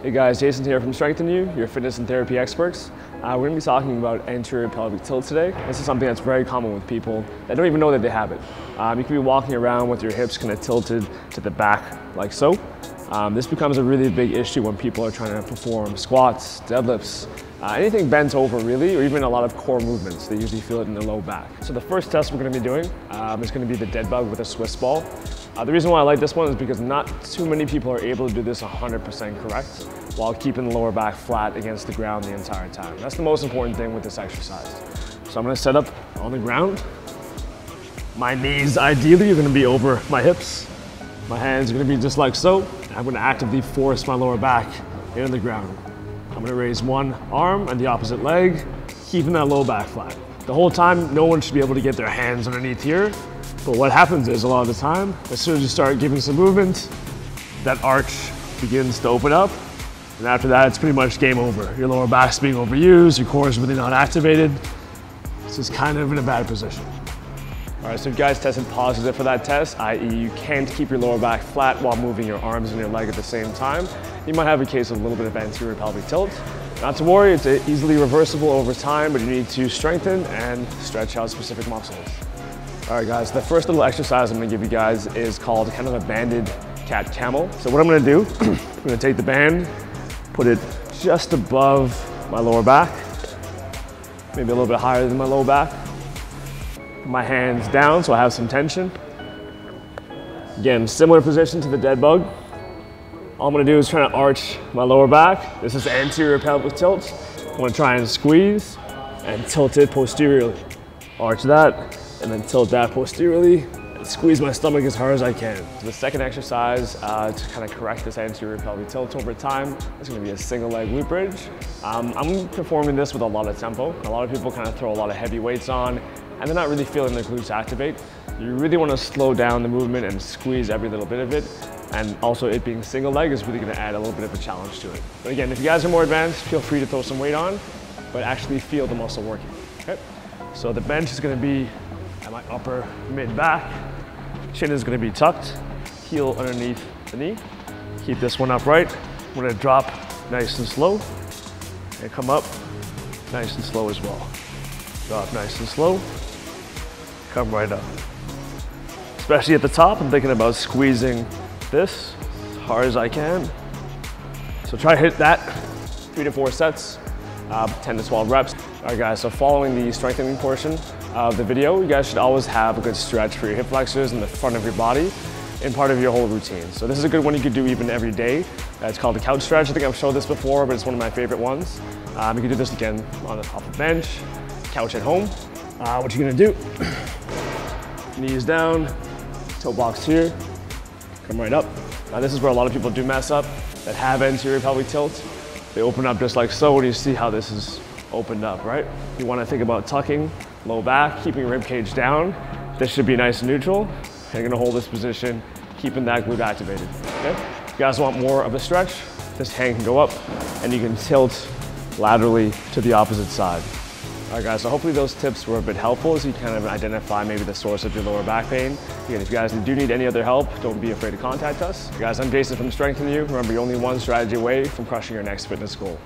Hey guys, Jason here from Strengthnu, your fitness and therapy experts. We're going to be talking about anterior pelvic tilt today. This is something that's very common with people that don't even know that they have it. You can be walking around with your hips kind of tilted to the back like so. This becomes a really big issue when people are trying to perform squats, deadlifts, anything bent over really, or even a lot of core movements. They usually feel it in the low back. So the first test we're going to be doing is going to be the dead bug with a Swiss ball. The reason why I like this one is because not too many people are able to do this 100% correct while keeping the lower back flat against the ground the entire time. That's the most important thing with this exercise. So I'm going to set up on the ground. My knees ideally are going to be over my hips. My hands are going to be just like so. I'm going to actively force my lower back into the ground. I'm going to raise one arm and the opposite leg, keeping that low back flat. The whole time, no one should be able to get their hands underneath here. But what happens is a lot of the time, as soon as you start giving some movement, that arch begins to open up. And after that, it's pretty much game over. Your lower back's being overused, your core is really not activated. It's just kind of in a bad position. All right, so if you guys tested positive for that test, i.e. you can't keep your lower back flat while moving your arms and your leg at the same time, you might have a case of a little bit of anterior pelvic tilt. Not to worry, it's easily reversible over time, but you need to strengthen and stretch out specific muscles. All right guys, the first little exercise I'm gonna give you guys is called kind of a banded Cat Camel. So what I'm gonna do, I'm gonna take the band, put it just above my lower back, maybe a little bit higher than my lower back. My hands down so I have some tension. Again, similar position to the dead bug. All I'm gonna do is try to arch my lower back. This is anterior pelvic tilt. I'm gonna try and squeeze and tilt it posteriorly. Arch that, and then tilt that posteriorly, and squeeze my stomach as hard as I can. So the second exercise to kind of correct this anterior pelvic tilt over time is gonna be a single leg glute bridge. I'm performing this with a lot of tempo. A lot of people kind of throw a lot of heavy weights on, and they're not really feeling their glutes activate. You really wanna slow down the movement and squeeze every little bit of it. And also it being single leg is really gonna add a little bit of a challenge to it. But again, if you guys are more advanced, feel free to throw some weight on, but actually feel the muscle working, okay? So the bench is gonna be at my upper mid back. Chin is gonna be tucked, heel underneath the knee. Keep this one upright. I'm gonna drop nice and slow and come up nice and slow as well. Drop nice and slow, come right up. Especially at the top, I'm thinking about squeezing this as hard as I can. So try to hit that 3 to 4 sets, 10 to 12 reps. All right guys, so following the strengthening portion of the video, you guys should always have a good stretch for your hip flexors and the front of your body in part of your whole routine. So this is a good one you could do even every day. It's called the couch stretch. I think I've showed this before, but it's one of my favorite ones. You can do this again on the top of the bench, couch at home. What you're gonna do, knees down, toe box here, come right up. Now this is where a lot of people do mess up that have anterior pelvic tilt. They open up just like so, and you see how this is opened up, right? You wanna think about tucking, low back, keeping your rib cage down. This should be nice and neutral. You're gonna hold this position, keeping that glute activated, okay? If you guys want more of a stretch, this hand can go up and you can tilt laterally to the opposite side. All right guys, so hopefully those tips were a bit helpful as you kind of identify maybe the source of your lower back pain. Again, if you guys do need any other help, don't be afraid to contact us. Guys, I'm Jason from Strengthnu. Remember, you're only one strategy away from crushing your next fitness goal.